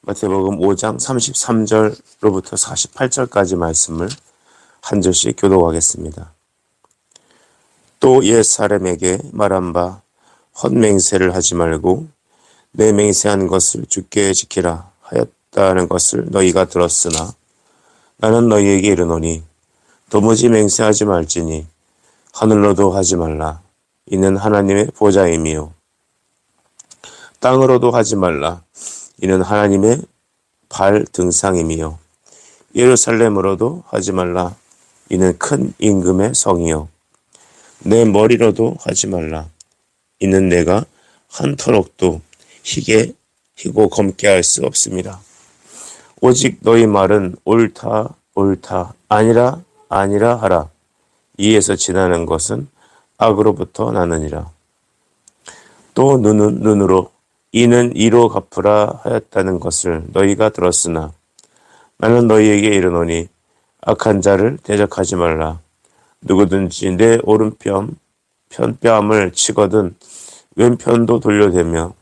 마태복음 5장 33절로부터 48절까지 말씀을 한 절씩 교독하겠습니다. 또 옛 사람에게 말한 바 헛맹세를 하지 말고 내 맹세한 것을 주께 지키라 하였다는 것을 너희가 들었으나 나는 너희에게 이르노니 도무지 맹세하지 말지니 하늘로도 하지 말라. 이는 하나님의 보좌임이요 땅으로도 하지 말라. 이는 하나님의 발 등상임이요 예루살렘으로도 하지 말라. 이는 큰 임금의 성이요 내 머리로도 하지 말라. 이는 내가 한 터럭도 희고 검게 할 수 없습니다. 오직 너희 말은 옳다 옳다 아니라 아니라 하라. 이에서 지나는 것은 악으로부터 나느니라. 또 눈은 눈으로 이는 이로 갚으라 하였다는 것을 너희가 들었으나 나는 너희에게 이르노니 악한 자를 대적하지 말라. 누구든지 내 오른편 편뺨을 치거든 왼편도 돌려대며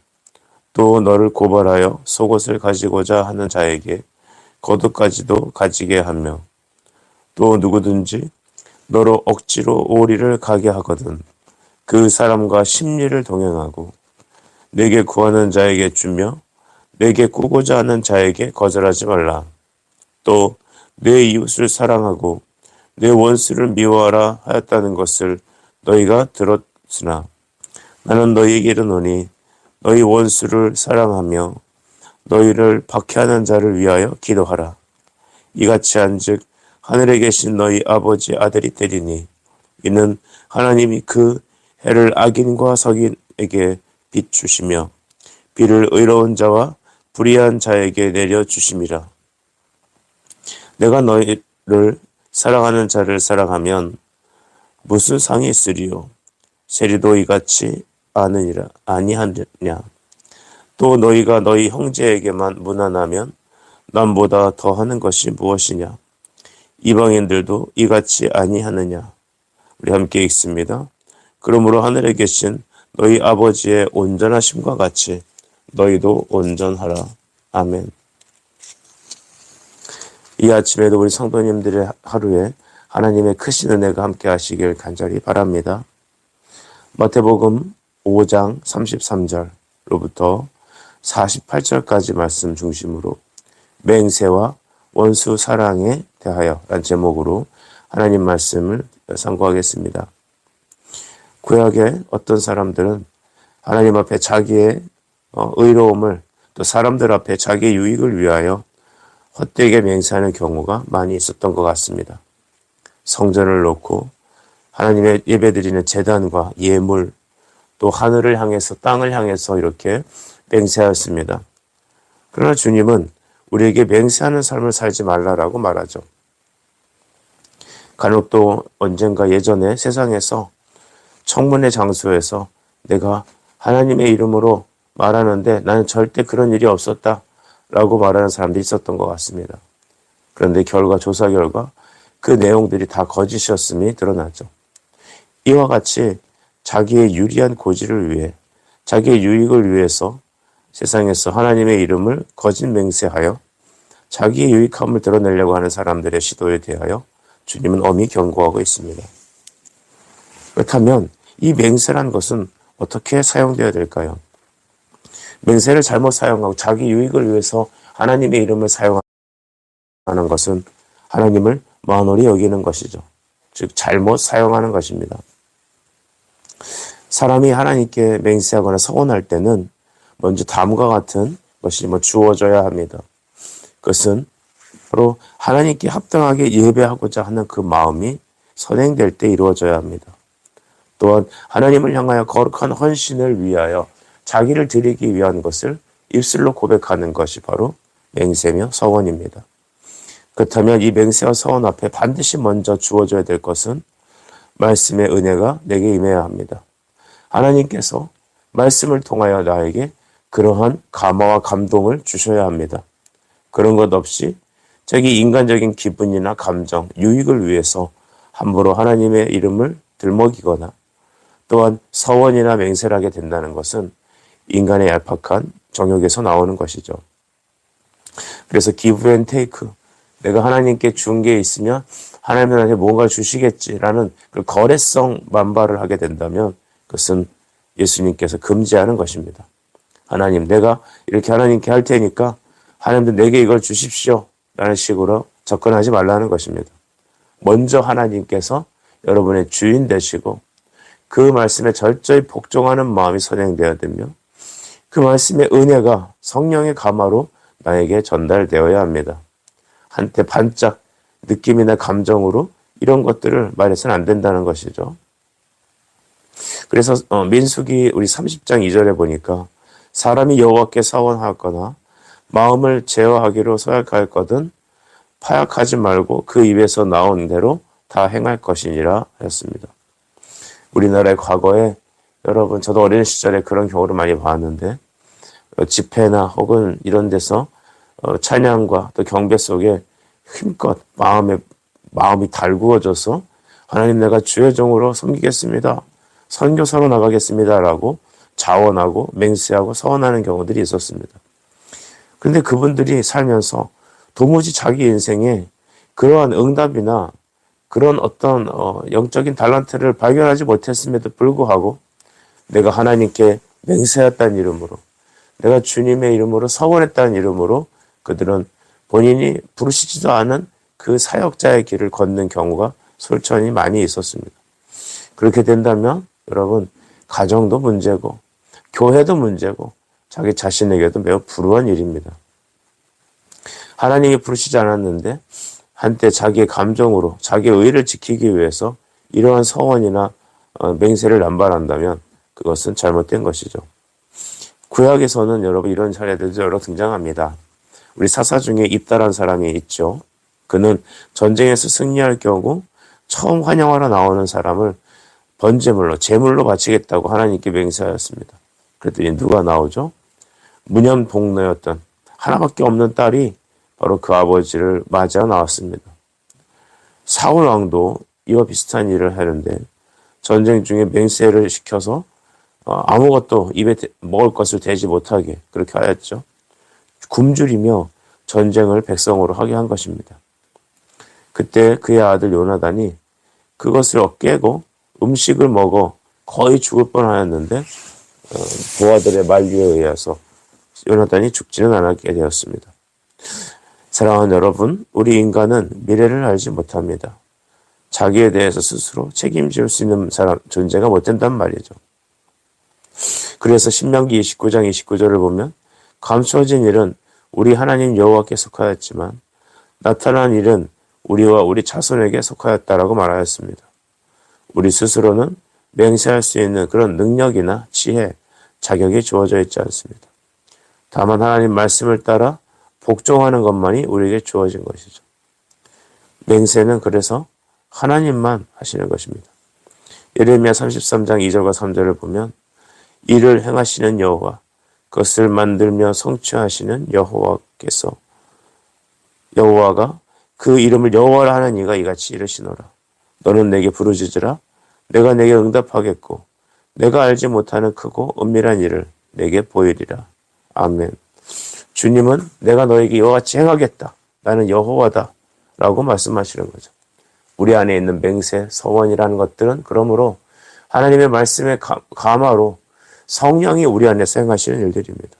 또 너를 고발하여 속옷을 가지고자 하는 자에게 겉옷까지도 가지게 하며 또 누구든지 너로 억지로 오리를 가게 하거든 그 사람과 심리를 동행하고 내게 구하는 자에게 주며 내게 꾸고자 하는 자에게 거절하지 말라. 또 내 이웃을 사랑하고 내 원수를 미워하라 하였다는 것을 너희가 들었으나 나는 너희에게 이르노니 너희 원수를 사랑하며 너희를 박해하는 자를 위하여 기도하라. 이같이 한즉 하늘에 계신 너희 아버지 아들이 되리니 이는 하나님이 그 해를 악인과 석인에게 비추시며 비를 의로운 자와 불의한 자에게 내려주심이라. 내가 너희를 사랑하는 자를 사랑하면 무슨 상이 있으리요? 세리도 이같이 아니하느냐? 또 너희가 너희 형제에게만 무난하면 남보다 더하는 것이 무엇이냐? 이방인들도 이같이 아니하느냐? 우리 함께 읽습니다. 그러므로 하늘에 계신 너희 아버지의 온전하심과 같이 너희도 온전하라. 아멘. 이 아침에도 우리 성도님들의 하루에 하나님의 크신 은혜가 함께 하시길 간절히 바랍니다. 마태복음 5장 33절로부터 48절까지 말씀 중심으로 맹세와 원수 사랑에 대하여 라는 제목으로 하나님 말씀을 상고하겠습니다. 구약의 어떤 사람들은 하나님 앞에 자기의 의로움을 또 사람들 앞에 자기의 유익을 위하여 헛되게 맹세하는 경우가 많이 있었던 것 같습니다. 성전을 놓고 하나님의 예배드리는 제단과 예물 또 하늘을 향해서 땅을 향해서 이렇게 맹세하였습니다. 그러나 주님은 우리에게 맹세하는 삶을 살지 말라라고 말하죠. 간혹 또 언젠가 예전에 세상에서 청문회 장소에서 내가 하나님의 이름으로 말하는데 나는 절대 그런 일이 없었다 라고 말하는 사람들이 있었던 것 같습니다. 그런데 조사 결과 그 내용들이 다 거짓이었음이 드러났죠. 이와 같이 자기의 유리한 고지를 위해 자기의 유익을 위해서 세상에서 하나님의 이름을 거짓 맹세하여 자기의 유익함을 드러내려고 하는 사람들의 시도에 대하여 주님은 엄히 경고하고 있습니다. 그렇다면 이 맹세란 것은 어떻게 사용되어야 될까요? 맹세를 잘못 사용하고 자기 유익을 위해서 하나님의 이름을 사용하는 것은 하나님을 만홀히 여기는 것이죠. 즉 잘못 사용하는 것입니다. 사람이 하나님께 맹세하거나 서원할 때는 먼저 다음과 같은 것이 주어져야 합니다. 그것은 바로 하나님께 합당하게 예배하고자 하는 그 마음이 선행될 때 이루어져야 합니다. 또한 하나님을 향하여 거룩한 헌신을 위하여 자기를 드리기 위한 것을 입술로 고백하는 것이 바로 맹세며 서원입니다. 그렇다면 이 맹세와 서원 앞에 반드시 먼저 주어져야 될 것은 말씀의 은혜가 내게 임해야 합니다. 하나님께서 말씀을 통하여 나에게 그러한 감화와 감동을 주셔야 합니다. 그런 것 없이 자기 인간적인 기분이나 감정, 유익을 위해서 함부로 하나님의 이름을 들먹이거나 또한 서원이나 맹세를 하게 된다는 것은 인간의 얄팍한 정욕에서 나오는 것이죠. 그래서 give and take. 내가 하나님께 준 게 있으면 하나님은 나한테 뭔가 주시겠지라는 그 거래성 만발을 하게 된다면 그것은 예수님께서 금지하는 것입니다. 하나님, 내가 이렇게 하나님께 할 테니까 하나님도 내게 이걸 주십시오 라는 식으로 접근하지 말라는 것입니다. 먼저 하나님께서 여러분의 주인 되시고 그 말씀에 철저히 복종하는 마음이 선행되어야 되며 그 말씀의 은혜가 성령의 감화로 나에게 전달되어야 합니다. 한때 반짝 느낌이나 감정으로 이런 것들을 말해서는 안 된다는 것이죠. 그래서 민수기 우리 30장 2절에 보니까 사람이 여호와께 사원하거나 마음을 제어하기로 서약하였거든 파약하지 말고 그 입에서 나온 대로 다 행할 것이니라 하였습니다. 우리나라의 과거에 여러분 저도 어린 시절에 그런 경우를 많이 봤는데 집회나 혹은 이런 데서 찬양과 또 경배 속에 힘껏 마음이 달구어져서 하나님 내가 주의 종으로 섬기겠습니다. 선교사로 나가겠습니다. 라고 자원하고 맹세하고 서원하는 경우들이 있었습니다. 그런데 그분들이 살면서 도무지 자기 인생에 그러한 응답이나 그런 어떤 영적인 달란트를 발견하지 못했음에도 불구하고 내가 하나님께 맹세했다는 이름으로 내가 주님의 이름으로 서원했다는 이름으로 그들은 본인이 부르시지도 않은 그 사역자의 길을 걷는 경우가 솔천히 많이 있었습니다. 그렇게 된다면 여러분 가정도 문제고 교회도 문제고 자기 자신에게도 매우 불우한 일입니다. 하나님이 부르시지 않았는데 한때 자기의 감정으로 자기의 의를 지키기 위해서 이러한 서원이나 맹세를 남발한다면 그것은 잘못된 것이죠. 구약에서는 여러분 이런 사례들도 여러 등장합니다. 우리 사사 중에 입다란 사람이 있죠. 그는 전쟁에서 승리할 경우 처음 환영하러 나오는 사람을 번제물로 제물로 바치겠다고 하나님께 맹세하였습니다. 그랬더니 누가 나오죠? 무념동노였던 하나밖에 없는 딸이 바로 그 아버지를 맞아 나왔습니다. 사울 왕도 이와 비슷한 일을 하는데 전쟁 중에 맹세를 시켜서 아무것도 입에 먹을 것을 대지 못하게 그렇게 하였죠. 굶주리며 전쟁을 백성으로 하게 한 것입니다. 그때 그의 아들 요나단이 그것을 깨고 음식을 먹어 거의 죽을 뻔하였는데 부하들의 만류에 의해서 요나단이 죽지는 않았게 되었습니다. 사랑하는 여러분, 우리 인간은 미래를 알지 못합니다. 자기에 대해서 스스로 책임질 수 있는 사람 존재가 못 된단 말이죠. 그래서 신명기 29장 29절을 보면 감추어진 일은 우리 하나님 여호와께 속하였지만 나타난 일은 우리와 우리 자손에게 속하였다라고 말하였습니다. 우리 스스로는 맹세할 수 있는 그런 능력이나 지혜, 자격이 주어져 있지 않습니다. 다만 하나님 말씀을 따라 복종하는 것만이 우리에게 주어진 것이죠. 맹세는 그래서 하나님만 하시는 것입니다. 예레미야 33장 2절과 3절을 보면 이를 행하시는 여호와, 그것을 만들며 성취하시는 여호와가 그 이름을 여호와라 하는 이가 이같이 이르시노라. 너는 내게 부르짖으라. 내가 내게 응답하겠고 내가 알지 못하는 크고 은밀한 일을 내게 보이리라. 아멘. 주님은 내가 너에게 이와 같이 행하겠다. 나는 여호와다. 라고 말씀하시는 거죠. 우리 안에 있는 맹세, 서원이라는 것들은 그러므로 하나님의 말씀의 감화로 성령이 우리 안에서 행하시는 일들입니다.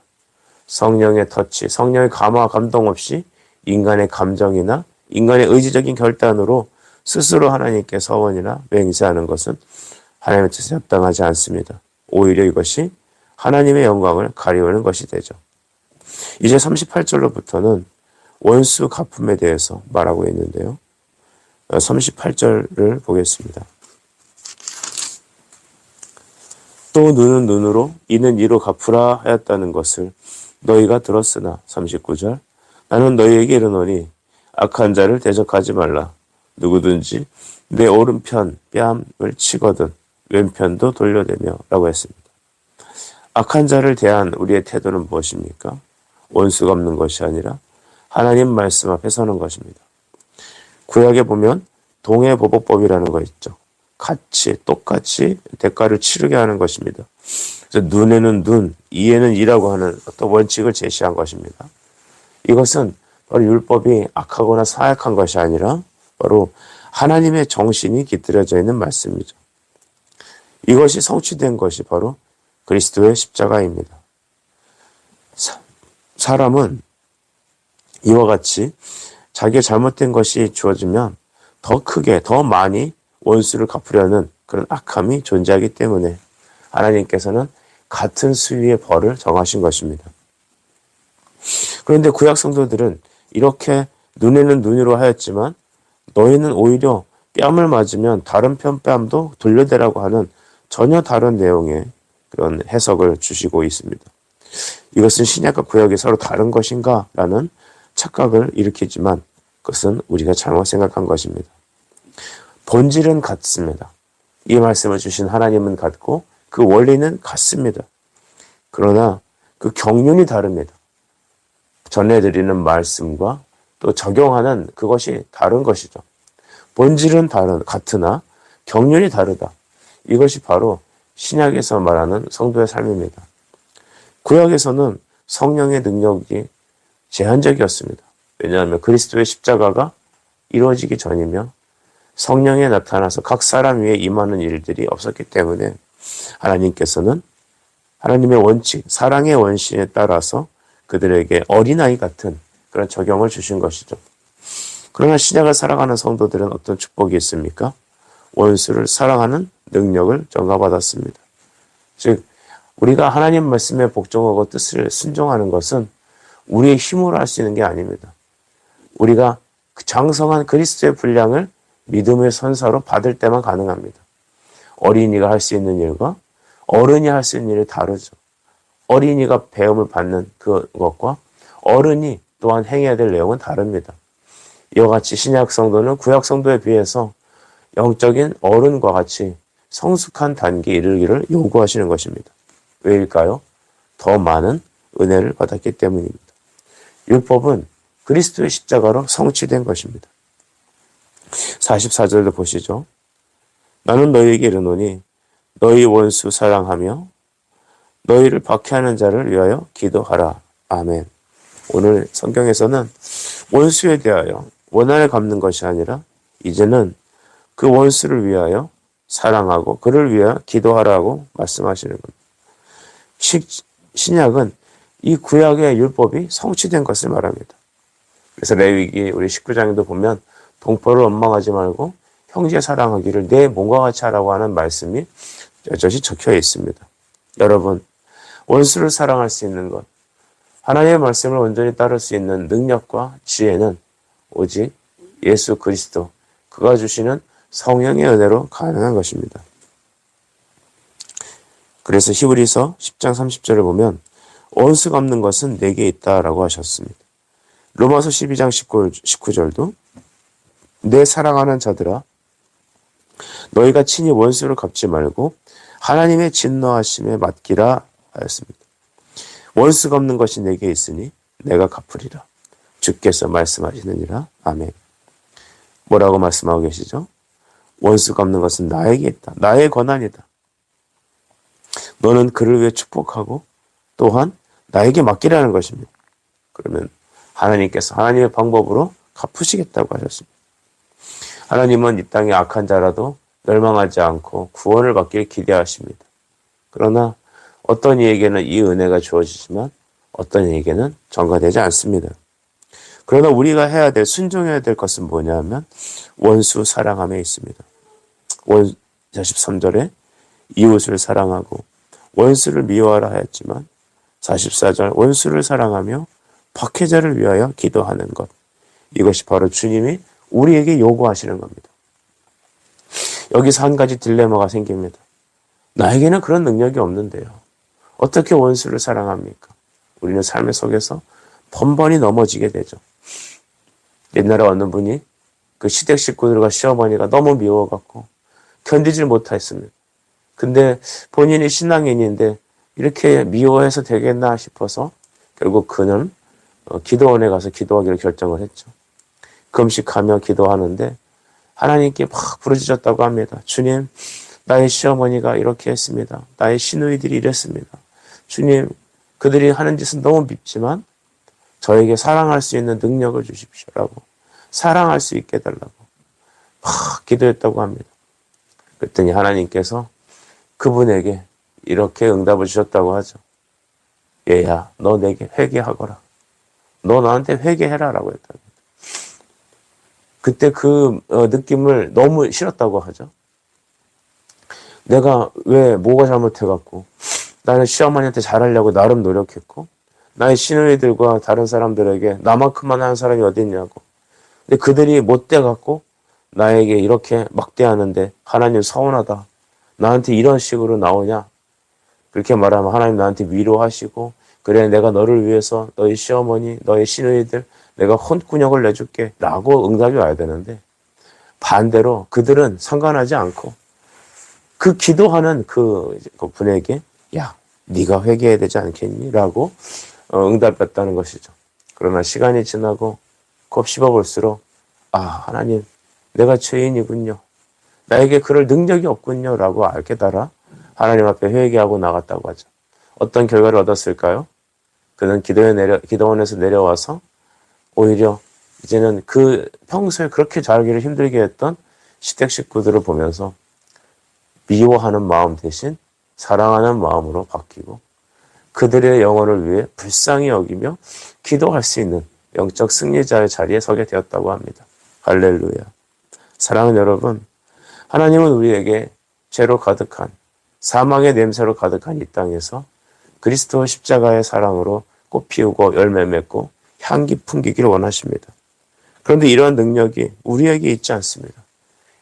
성령의 터치, 성령의 감화, 감동 없이 인간의 감정이나 인간의 의지적인 결단으로 스스로 하나님께 서원이나 맹세하는 것은 하나님의 뜻에 합당하지 않습니다. 오히려 이것이 하나님의 영광을 가리우는 것이 되죠. 이제 38절로부터는 원수 갚음에 대해서 말하고 있는데요. 38절을 보겠습니다. 또 눈은 눈으로 이는 이로 갚으라 하였다는 것을 너희가 들었으나 39절 나는 너희에게 이르노니 악한 자를 대적하지 말라. 누구든지 내 오른편 뺨을 치거든 왼편도 돌려대며 라고 했습니다. 악한 자를 대한 우리의 태도는 무엇입니까? 원수 갚는 것이 아니라 하나님 말씀 앞에 서는 것입니다. 구약에 보면 동해보복법이라는 거 있죠. 똑같이 대가를 치르게 하는 것입니다. 그래서 눈에는 눈, 이에는 이라고 하는 어떤 원칙을 제시한 것입니다. 이것은 바로 율법이 악하거나 사악한 것이 아니라 바로 하나님의 정신이 깃들여져 있는 말씀이죠. 이것이 성취된 것이 바로 그리스도의 십자가입니다. 사람은 이와 같이 자기의 잘못된 것이 주어지면 더 크게, 더 많이 원수를 갚으려는 그런 악함이 존재하기 때문에 하나님께서는 같은 수위의 벌을 정하신 것입니다. 그런데 구약 성도들은 이렇게 눈에는 눈으로 하였지만 너희는 오히려 뺨을 맞으면 다른 편 뺨도 돌려대라고 하는 전혀 다른 내용의 그런 해석을 주시고 있습니다. 이것은 신약과 구약이 서로 다른 것인가? 라는 착각을 일으키지만 그것은 우리가 잘못 생각한 것입니다. 본질은 같습니다. 이 말씀을 주신 하나님은 같고 그 원리는 같습니다. 그러나 그 경륜이 다릅니다. 전해드리는 말씀과 또 적용하는 그것이 다른 것이죠. 본질은 같으나 경륜이 다르다. 이것이 바로 신약에서 말하는 성도의 삶입니다. 구약에서는 성령의 능력이 제한적이었습니다. 왜냐하면 그리스도의 십자가가 이루어지기 전이며 성령이 나타나서 각 사람 위에 임하는 일들이 없었기 때문에 하나님께서는 하나님의 원칙, 사랑의 원칙에 따라서 그들에게 어린아이 같은 그런 적용을 주신 것이죠. 그러나 신약을 살아가는 성도들은 어떤 축복이 있습니까? 원수를 사랑하는 능력을 전가받았습니다. 즉 우리가 하나님 말씀에 복종하고 뜻을 순종하는 것은 우리의 힘으로 할 수 있는 게 아닙니다. 우리가 장성한 그리스도의 분량을 믿음의 선사로 받을 때만 가능합니다. 어린이가 할 수 있는 일과 어른이 할 수 있는 일이 다르죠. 어린이가 배움을 받는 그것과 어른이 또한 행해야 될 내용은 다릅니다. 이와 같이 신약 성도는 구약 성도에 비해서 영적인 어른과 같이 성숙한 단계에 이르기를 요구하시는 것입니다. 왜일까요? 더 많은 은혜를 받았기 때문입니다. 율법은 그리스도의 십자가로 성취된 것입니다. 44절도 보시죠. 나는 너희에게 이르노니 너희 원수 사랑하며 너희를 박해하는 자를 위하여 기도하라. 아멘. 오늘 성경에서는 원수에 대하여 원한을 갚는 것이 아니라 이제는 그 원수를 위하여 사랑하고 그를 위하여 기도하라고 말씀하시는 겁니다. 신약은 이 구약의 율법이 성취된 것을 말합니다. 그래서 레위기 우리 19장에도 보면 동포를 원망하지 말고 형제 사랑하기를 내 몸과 같이 하라고 하는 말씀이 여전히 적혀 있습니다. 여러분, 원수를 사랑할 수 있는 것, 하나님의 말씀을 온전히 따를 수 있는 능력과 지혜는 오직 예수 그리스도, 그가 주시는 성령의 은혜로 가능한 것입니다. 그래서 히브리서 10장 30절을 보면 원수 갚는 것은 내게 있다라고 하셨습니다. 로마서 12장 19절도 내 사랑하는 자들아 너희가 친히 원수를 갚지 말고 하나님의 진노하심에 맡기라 하였습니다. 원수 갚는 것이 내게 있으니 내가 갚으리라. 주께서 말씀하시느니라. 아멘. 뭐라고 말씀하고 계시죠? 원수 갚는 것은 나에게 있다. 나의 권한이다. 너는 그를 위해 축복하고 또한 나에게 맡기라는 것입니다. 그러면 하나님께서 하나님의 방법으로 갚으시겠다고 하셨습니다. 하나님은 이 땅에 악한 자라도 멸망하지 않고 구원을 받길 기대하십니다. 그러나 어떤 이에게는 이 은혜가 주어지지만 어떤 이에게는 전가되지 않습니다. 그러나 우리가 해야 될, 순종해야 될 것은 뭐냐면 원수 사랑함에 있습니다. 43절에 이웃을 사랑하고 원수를 미워하라 하였지만 44절 원수를 사랑하며 박해자를 위하여 기도하는 것. 이것이 바로 주님이 우리에게 요구하시는 겁니다. 여기서 한 가지 딜레마가 생깁니다. 나에게는 그런 능력이 없는데요. 어떻게 원수를 사랑합니까? 우리는 삶의 속에서 번번이 넘어지게 되죠. 옛날에 어느 분이 그 시댁 식구들과 시어머니가 너무 미워갖고 견디질 못했습니다. 근데 본인이 신앙인인데 이렇게 미워해서 되겠나 싶어서 결국 그는 기도원에 가서 기도하기로 결정을 했죠. 금식하며 기도하는데 하나님께 막 부르짖었다고 합니다. 주님, 나의 시어머니가 이렇게 했습니다. 나의 시누이들이 이랬습니다. 주님, 그들이 하는 짓은 너무 밉지만 저에게 사랑할 수 있는 능력을 주십시오라고, 사랑할 수 있게 해달라고 막 기도했다고 합니다. 그랬더니 하나님께서 그분에게 이렇게 응답을 주셨다고 하죠. 얘야, 너 내게 회개하거라. 너 나한테 회개해라라고 했다. 그때 그 느낌을 너무 싫었다고 하죠. 내가 왜 뭐가 잘못해갖고 나는 시어머니한테 잘하려고 나름 노력했고 나의 시누이들과 다른 사람들에게 나만큼만 하는 사람이 어디 있냐고. 근데 그들이 못돼갖고 나에게 이렇게 막대하는데 하나님 서운하다. 나한테 이런 식으로 나오냐. 그렇게 말하면 하나님 나한테 위로하시고 그래 내가 너를 위해서 너희 시어머니 너희 시누이들 내가 혼꾸녕을 내줄게 라고 응답이 와야 되는데 반대로 그들은 상관하지 않고 그 기도하는 그 분에게 야 네가 회개해야 되지 않겠니? 라고 응답했다는 것이죠. 그러나 시간이 지나고 곱씹어 볼수록 아 하나님 내가 죄인이군요. 나에게 그럴 능력이 없군요. 라고 깨달아 하나님 앞에 회개하고 나갔다고 하죠. 어떤 결과를 얻었을까요? 그는 기도원에서 내려와서 오히려 이제는 그 평소에 그렇게 자기를 힘들게 했던 시댁 식구들을 보면서 미워하는 마음 대신 사랑하는 마음으로 바뀌고 그들의 영혼을 위해 불쌍히 여기며 기도할 수 있는 영적 승리자의 자리에 서게 되었다고 합니다. 할렐루야. 사랑하는 여러분, 하나님은 우리에게 죄로 가득한 사망의 냄새로 가득한 이 땅에서 그리스도 십자가의 사랑으로 꽃 피우고 열매 맺고 향기 풍기기를 원하십니다. 그런데 이러한 능력이 우리에게 있지 않습니다.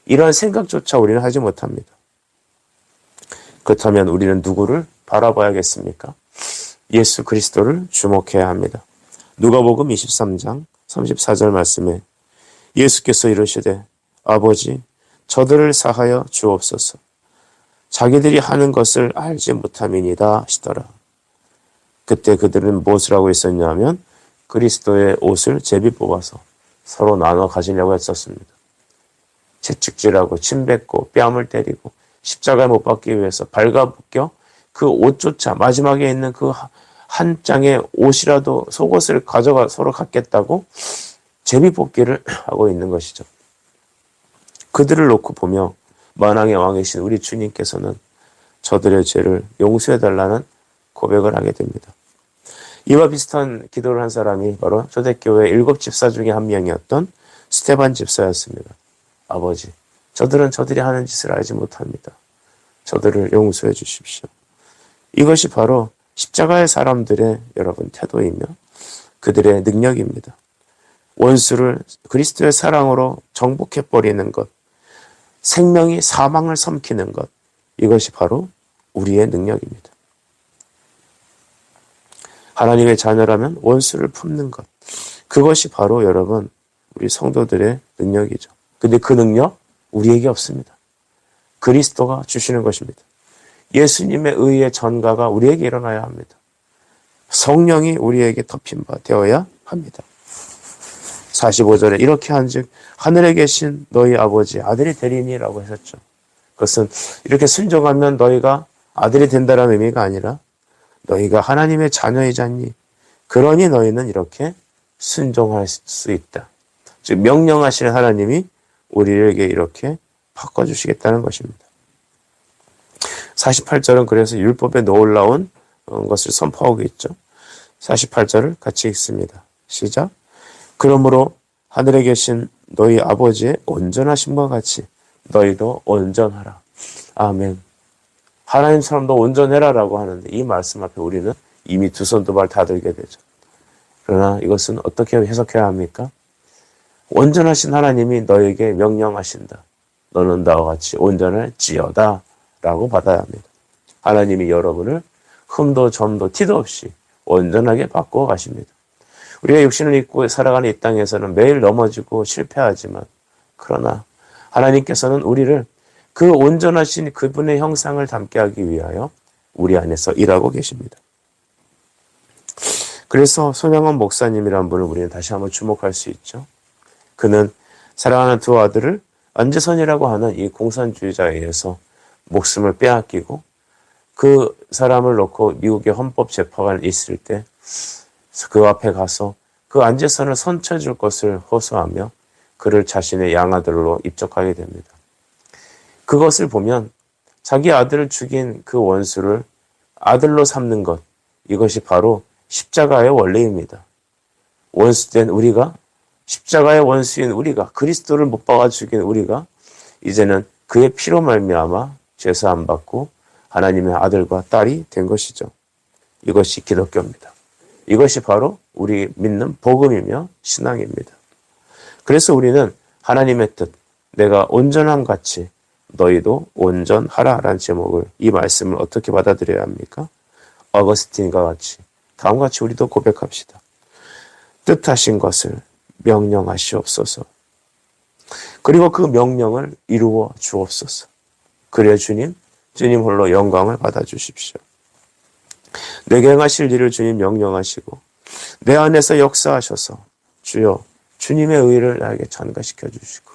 이러한 생각조차 우리는 하지 못합니다. 그렇다면 우리는 누구를 바라봐야겠습니까? 예수 그리스도를 주목해야 합니다. 누가복음 23장 34절 말씀에 예수께서 이르시되 아버지 저들을 사하여 주옵소서. 자기들이 하는 것을 알지 못함이니이다 하시더라. 그때 그들은 무엇을 하고 있었냐면 그리스도의 옷을 제비 뽑아서 서로 나눠 가지려고 했었습니다. 채찍질하고 침뱉고 뺨을 때리고 십자가에 못 박기 위해서 발가벗겨 그 옷조차 마지막에 있는 그 한 장의 옷이라도 속옷을 가져가 서로 갖겠다고 제비뽑기를 하고 있는 것이죠. 그들을 놓고 보며 만왕의 왕이신 우리 주님께서는 저들의 죄를 용서해달라는 고백을 하게 됩니다. 이와 비슷한 기도를 한 사람이 바로 초대교회 7 집사 중에 한 명이었던 스테반 집사였습니다. 아버지, 저들은 저들이 하는 짓을 알지 못합니다. 저들을 용서해 주십시오. 이것이 바로 십자가의 사람들의 여러분 태도이며 그들의 능력입니다. 원수를 그리스도의 사랑으로 정복해버리는 것, 생명이 사망을 삼키는 것, 이것이 바로 우리의 능력입니다. 하나님의 자녀라면 원수를 품는 것, 그것이 바로 여러분 우리 성도들의 능력이죠. 근데 그 능력 우리에게 없습니다. 그리스도가 주시는 것입니다. 예수님의 의의 전가가 우리에게 일어나야 합니다. 성령이 우리에게 덮인 바 되어야 합니다. 45절에 이렇게 한즉 하늘에 계신 너희 아버지 아들이 되리니라고 하셨죠. 그것은 이렇게 순종하면 너희가 아들이 된다는 의미가 아니라 너희가 하나님의 자녀이잖니. 그러니 너희는 이렇게 순종할 수 있다. 즉 명령하시는 하나님이 우리에게 이렇게 바꿔주시겠다는 것입니다. 48절은 그래서 율법에 놀라운 것을 선포하고 있죠. 48절을 같이 읽습니다. 시작. 그러므로 하늘에 계신 너희 아버지의 온전하심과 같이 너희도 온전하라. 아멘. 하나님처럼 너 온전해라라고 하는데 이 말씀 앞에 우리는 이미 두 손 두 발 다 들게 되죠. 그러나 이것은 어떻게 해석해야 합니까? 온전하신 하나님이 너에게 명령하신다. 너는 나와 같이 온전할지어다 라고 받아야 합니다. 하나님이 여러분을 흠도 점도 티도 없이 온전하게 바꾸어 가십니다. 우리가 육신을 입고 살아가는 이 땅에서는 매일 넘어지고 실패하지만 그러나 하나님께서는 우리를 그 온전하신 그분의 형상을 담게 하기 위하여 우리 안에서 일하고 계십니다. 그래서 손양원 목사님이라는 분을 우리는 다시 한번 주목할 수 있죠. 그는 사랑하는 두 아들을 안재선이라고 하는 이 공산주의자에 의해서 목숨을 빼앗기고 그 사람을 놓고 미국의 헌법재판관이 있을 때 그 앞에 가서 그 안제선을 선쳐줄 것을 호소하며 그를 자신의 양아들로 입적하게 됩니다. 그것을 보면 자기 아들을 죽인 그 원수를 아들로 삼는 것, 이것이 바로 십자가의 원리입니다. 원수된 우리가, 십자가의 원수인 우리가, 그리스도를 못 박아 죽인 우리가 이제는 그의 피로 말미암아 죄사함 받고 하나님의 아들과 딸이 된 것이죠. 이것이 기독교입니다. 이것이 바로 우리 믿는 복음이며 신앙입니다. 그래서 우리는 하나님의 뜻, 내가 온전함 같이 너희도 온전하라라는 제목을, 이 말씀을 어떻게 받아들여야 합니까? 어거스틴과 같이, 다음과 같이 우리도 고백합시다. 뜻하신 것을 명령하시옵소서. 그리고 그 명령을 이루어 주옵소서. 그래 주님 홀로 영광을 받아주십시오. 내게 행하실 일을 주님 명령하시고 내 안에서 역사하셔서 주여 주님의 의를 나에게 전가시켜 주시고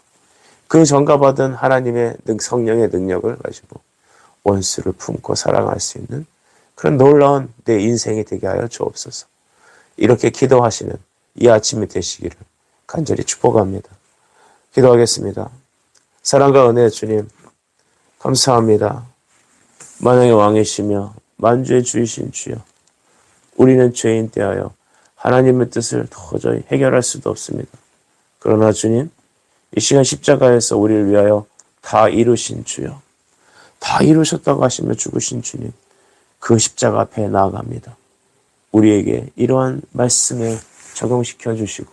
그 전가받은 하나님의 성령의 능력을 가지고 원수를 품고 사랑할 수 있는 그런 놀라운 내 인생이 되게 하여 주옵소서. 이렇게 기도하시는 이 아침이 되시기를 간절히 축복합니다. 기도하겠습니다. 사랑과 은혜의 주님 감사합니다. 만왕의 왕이시며 만주의 주이신 주여, 우리는 죄인 되하여 하나님의 뜻을 도저히 해결할 수도 없습니다. 그러나 주님, 이 시간 십자가에서 우리를 위하여 다 이루신 주여, 다 이루셨다고 하시며 죽으신 주님, 그 십자가 앞에 나아갑니다. 우리에게 이러한 말씀을 적용시켜 주시고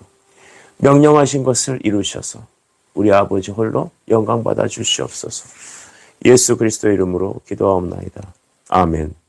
명령하신 것을 이루셔서 우리 아버지 홀로 영광 받아 주시옵소서. 예수 그리스도의 이름으로 기도하옵나이다. 아멘.